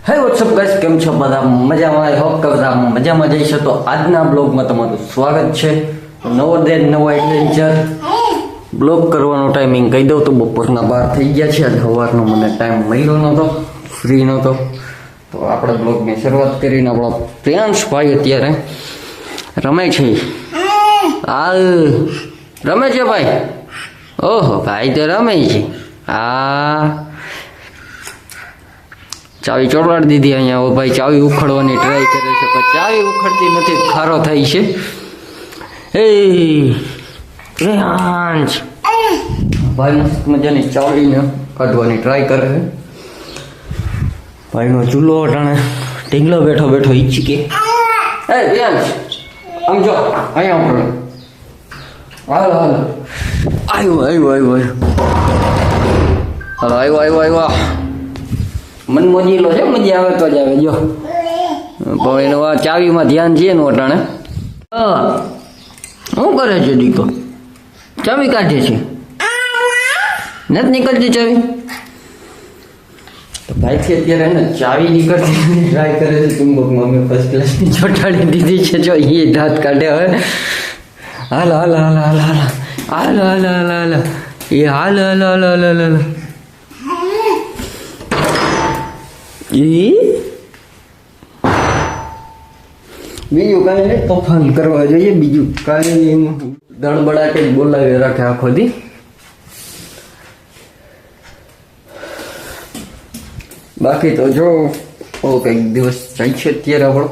હે WhatsApp guys, કેમ છો બધા? મજામાં? આઈ હોપ કે બધા મજામાં જઈશે. તો આજના બ્લોગમાં તમારું સ્વાગત છે. નવો ડે, નવો એડવેન્ચર. બ્લોગ કરવાનો ટાઈમિંગ કહી દઉં તો બપોરના 12 થઈ ગયા છે. આજે સવારનો મને ટાઈમ મળ્યો નહોતો, ફ્રી નહોતો, તો આપણે બ્લોગની શરૂઆત કરીને આપણો પ્રિયાંશભાઈ અત્યારે રમે છે. હાલ રમે છે ભાઈ. ઓહો, ભાઈ તો રમે છે. હા, ચાવી ચોટાડી દીધી અહીંયા. ઓ ભાઈ ચાવી ઉખડવાની ટ્રાય કરે છે, પણ ચાવી ઉખડતી નથી, ખારો થાય છે. એ પ્રિયાંશ ભાઈ મસ્ત મજાની ચાવીને કાઢવાની ટ્રાય કરે છે. ભાઈનો ચૂલો અટાણે ઢીંગલો બેઠો બેઠો ઈચ્છી કે એ પ્રિયાંશ આમ જો અહીંયા આપણે હાલો હાલો આવ્યો મન મોજીલો છે, મજા આવે તો જ આવે. જો પણ એનો આ ચાવીમાં ધ્યાન છે એનું અટાણે. હા, શું કરે છે દીકો? ચાવી કાઢે છે, નથી નીકળતી ચાવી. તો ભાઈથી અત્યારે ને ચાવી નીકળતી ટ્રાય કરે છે. ચુંબકમાં મેં ફર્સ્ટ ક્લાસની ચોટાડી દીધી છે. જો એ દાંત કાઢે હવે. હાલ હાલ હાલ હાલ હાલ હાલ હાલ હાલ હાલ એ હાલ હાલ હાલ હાલ હાલ હાલ બીજું કાંઈ નહીં, તોફાન કરવા જોઈએ. બીજું કાંઈ નહીં, દળબડાટે જ બોલાવી રાખે આખો દી. બાકી તો જો કંઈક દિવસ જાય છે અત્યારે આપણો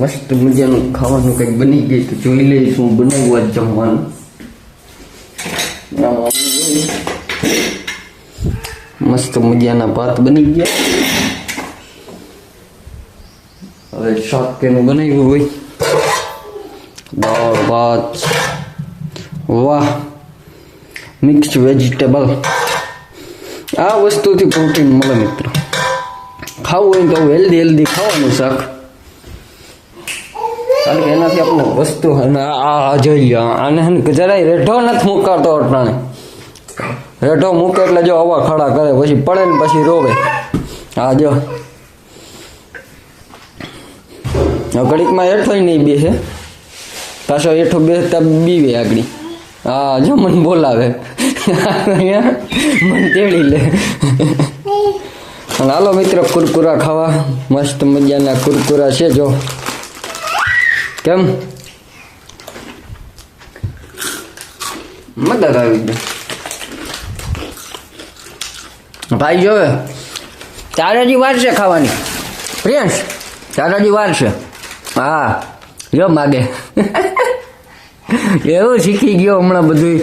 મસ્ત મજાનું ખાવાનું કંઈક બની ગયું તો જોઈ લઈશ હું બનાવવા જ જમવાનું. મસ્ત મજાના ભાત બની ગયા. હવે શાક કેનું બનાવ્યું હોય, દાળ ભાત, વાહ, મિક્સ વેજીટેબલ. આ વસ્તુથી પ્રોટીન મળે મિત્રો. ખાવું હોય તો હેલ્ધી ખાવાનું શાક, કારણ કે એનાથી આપણે વસ્તુ આ જોઈ લો. આને જરાય રેઢો નથી મૂકાતો અટાણે. રેઢો મૂકે એટલે જો આવા ખડા કરે, પછી પડે ને પછી રોવે. હા જો ઘડીકમાં હેઠો નહીં બેસે, પાછો હેઠો બેસતા બીવે આગળ. હા જો મને બોલાવે, મને તેડી લે. હાલો મિત્રો, કુરકુરા ખાવા. મસ્ત મજાના કુરકુરા છે. જો કેમ મદદ આવી ગઈ ભાઈ. જોવે તારે જ વાર છે ખાવાની. પ્રિયાંશ તારે જ વાર છે. હા જો માગે એવું શીખી ગયો હમણાં બધું.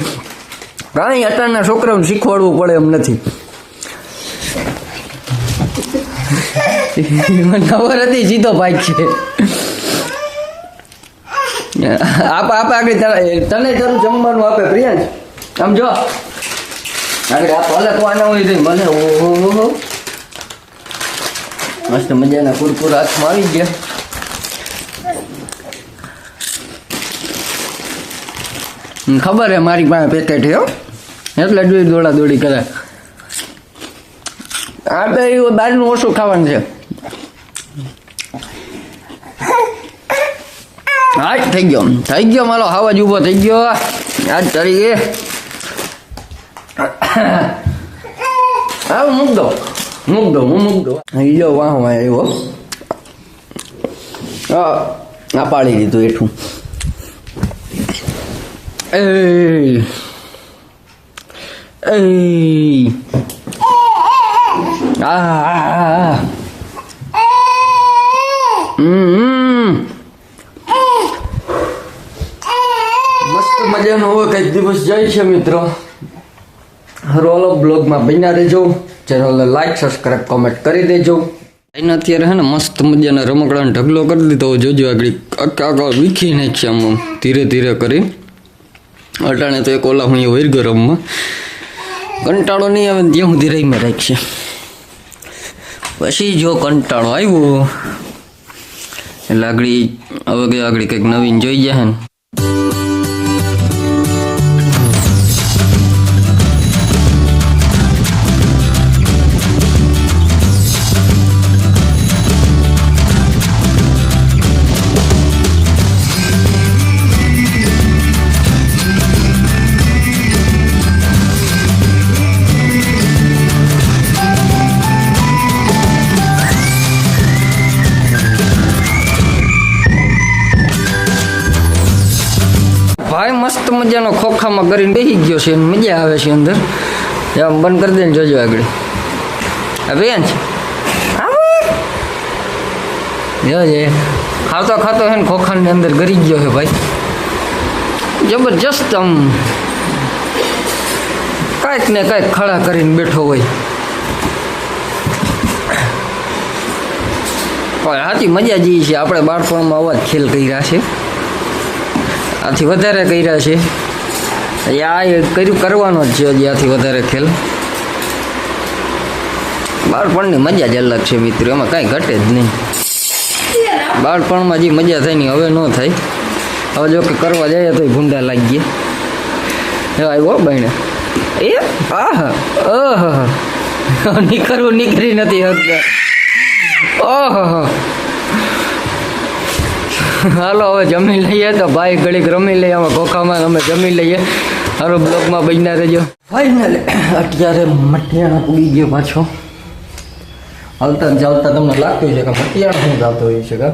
કાંઈ અત્યારના છોકરાઓને શીખવાડવું પડે એમ નથી. મને ખબર હતી સીધો ભાઈ છે. આપે આગળ તને તારું જમવાનું આપે પ્રિયાંશ. આમ જો આગળ આ પલકવાના હોય મને. ઓહો મસ્ત મજાના કુરકુરા હાથમાં આવી ગયા. ખબર હે મારી પાસે પેકેટ હે, એટલે દોડા દોડી કરે. આ તો એવું બહારનું ઓછું ખાવાનું છે. હા થઈ ગયો મારો હાવા જ ઊભો થઈ ગયો આજ તરીકે. હા મૂક દો હું મૂક દો. જો વાહમાં આવ્યો. હા પાડી દીધું એઠું. એ મસ્ત મજાનો હવે કંઈક દિવસ જાય છે મિત્રો. રોલો બ્લોગમાં બન્યા રહેજો. ચેનલને લાઈક, સબસ્ક્રાઈબ, કોમેન્ટ કરી દેજો. એને અત્યારે હે ને મસ્ત મજાના રમકડાનો ઢગલો કરી દીધો. જોજો આગળ વીખી નાખશે આમ ધીરે ધીરે કરી. અટાણે તો એક ઓલા હું વૈર ગયો રમમાં. કંટાળો નહીં આવે ત્યાં સુધી રહીમાં રાખશે. પછી જો કંટાળો આવ્યો એટલે આગળ કંઈક નવીન જોઈ જાય ને. મસ્ત મજાનો ખોખામાં કરીને બેસી ગયો છે, મજા આવે છે અંદર. આમ બંધ કરી દઈને જોજો આગળ. બેન જોજે ખાતો ખાતો હે ને ખોખાની અંદર ગરી ગયો છે ભાઈ, જબરજસ્ત. આમ કાંઈક ને કાંઈક ખડા કરીને બેઠો હોય. સાચી મજા જઈ છે. આપણે બાળપણમાં આવા જ ખેલ કર્યા છે, આથી વધારે કર્યા છે. આ કરવાનો જ છે હજી આથી વધારે ખેલ. બાળપણની મજા જ અલગ છે મિત્રો, એમાં કાંઈ ઘટે જ નહીં. બાળપણમાં જે મજા થાય ને હવે ન થાય. હવે જો કે કરવા જાય તો ભૂંડા લાગી ગયા. આવ્યો બહેને એ નીકળવું નીકળી નથી શકતા. ઓહો હાલો હવે જમી લઈએ. તો ભાઈ ઘડીક રમી લઈએ આમાં ખોખામાં, અમે જમી લઈએ. હારો બ્લોગમાં બન્યા રહેજો. ફાઇનલી અત્યારે મઠિયાણા પૂગી ગયો પાછો. આવતા જાવતા તમને લાગતું છે કે મટિયાણા શું જાવતો હોય છે કા.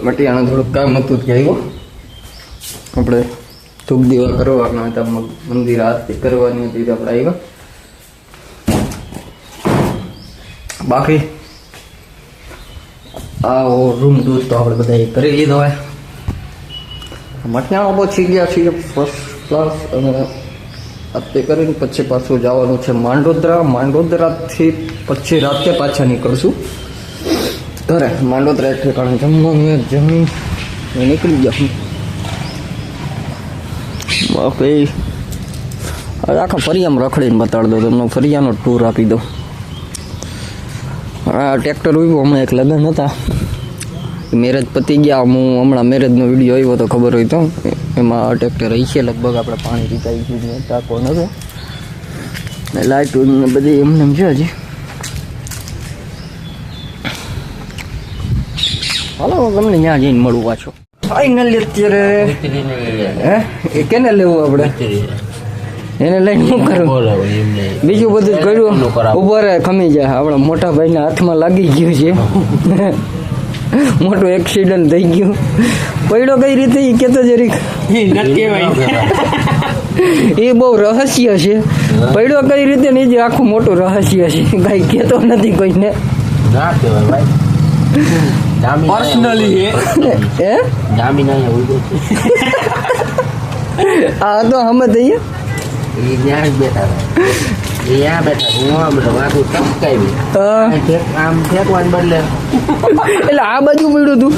મટિયાણા થોડુંક કામ હતું કે આવ્યો. આપણે ધૂપ દીવા કરવાના હતા, મંદિર આરતી કરવાની હતી આપણે આવ્યા. બાકી આ રૂમ દૂધ તો આપણે બધા કરી લીધો હોય. મટિયાણા પહોંચી ગયા છીએ ફર્સ્ટ ક્લાસ. અને આરતી કરીને પછી પાછું જવાનું છે માંડોદરા. માંડોદરાથી પછી રાતે પાછા નીકળશું ઘરે. માંડોદરા ઠેકાણે જમવાનું જમી નીકળી ગયા. બાકી આખા ફરિયામાં રખડીને બતાડી દો તમને, ફરિયાનો ટૂર આપી દો. આ ટ્રેક્ટર ઉભું હમણાં એક લગ્ન હતા, મેરેજ પતી ગયા. હું હમણાં મેરેજનો વિડીયો આવ્યો તો ખબર હોય તો, એમાં ટ્રેક્ટર રહી છે લગભગ. આપણે પાણી પીતાઈ ગયું, ટાંકો નતો, લાઇટ ને બધી એમને એમ છે હજી. હાલો તમને ત્યાં જઈને મળું પાછો. ફાઇનલી અત્યારે એ કેને લેવું આપણે, એને લઈને શું કરું, બીજું બધું કર્યું. ઉભો રહે ખમી જાય. આપણા મોટા ભાઈના હાથમાં લાગી ગયું છે. મોટું એક્સિડન્ટ થઈ ગયું. પડ્યો કઈ રીતે એ કેતો જરીક, એ બહુ રહસ્ય છે. પડ્યો કઈ રીતે ને જે આખું મોટું રહસ્ય છે, કઈ કેતો નથી કોઈને. પર્સનલી હે આ તો હમ દઈએ એટલે આ બાજુ પડ્યું તું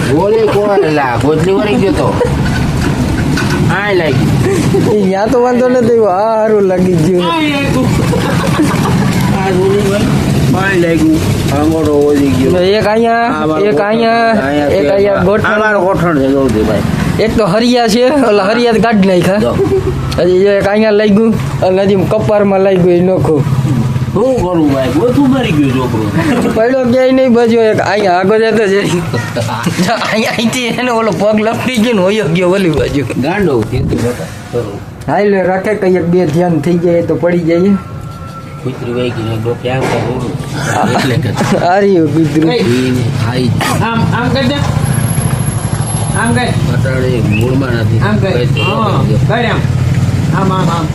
ત્યાં તો વાંધો નથી. આ સારું લાગી ગયું. એક અહીંયા ગોઠણ છે. એક તો હરિયા છે, ઓલા હરિયા કાઢી નાખ્યા. હજી એક અહીંયા લઈ ગયું અને હજી કપારમાં લઈ ગયું. નોખું શું કરું ભાઈ, ગોથું મરી ગયું છોકરો. પડ્યો ક્યાંય નહીં બાજુ. એક અહીંયા આગળ જતો છે, અહીંથી એને ઓલો પગ લપટી ગયો ને હોય ગયો ઓલી બાજુ. ગાંડો હાઈ લે રાખે કઈ બે ધ્યાન થઈ જાય તો પડી જાય. કુતરી વહી ગઈ ડોકે આમ આરી કુતરી આમ આમ કરી દે. આમ કર પટાડે મૂળમાં નથી. આમ કર કર આમ આમ આમ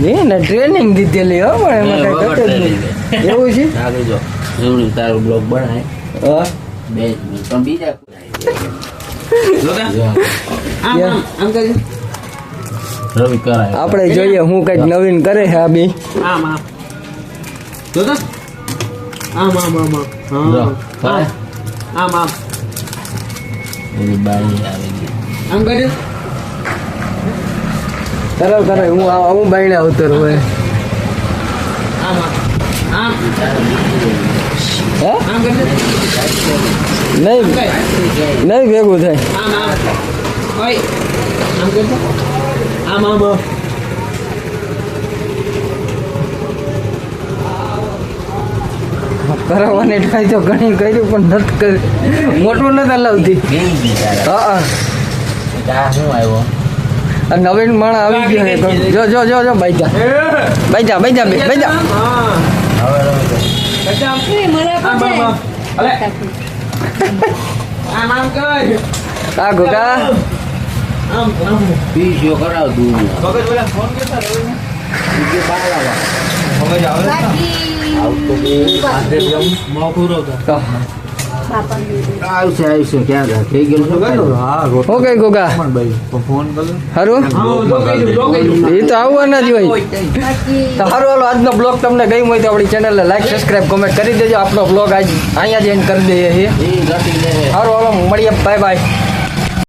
ને ટ્રેનિંગ દીધેલી હો. પણ એમાં કઈ ઘટે જ નહીં. એવું છે આગળ જો એવડું તારું બ્લોગ બનાય. હા બે પણ બીજા આમ આમ કરી રવિ કરાય. આપણે જોઈએ હું કઈક નવીન કરે છે આ બે. આમ આમ જો તો આમ આમ આમ આમ આમ આમ એની બાઈ આવી ગઈ. આમ કરી કરો કરો. હું બાઈને આવતર હોય. આમ આમ હે આમ કરી નહીં નહીં ભેગું થાય. આમ આમ ઓય આમ કરી આમ આમ કરાવવાની ટ્રાય તો ઘણી કર્યું પણ નથી કરી. મોટું નથી હલાવતી. હા શું આવ્યો નવીન માણસ આવી ગયો. જો જો જો જો બાઈજા બાઈજા બાઈજા બાઈજા. આ ગોગા પીજો કરાવ દઉં આવશે ક્યાં થઈ ગયું ઓકે ગોગા હારું એ તો આવવાના જ હોય તો સારું હાલો આજનો બ્લોગ તમને ગમ્યો હોય તો આપણી ચેનલને લાઈક સબસ્ક્રાઈબ કોમેન્ટ કરી દેજો આપણો બ્લોગ આજ અહીંયા જ એન્ડ કરી દઈએ છીએ સારું હાલો મળીએ બાય બાય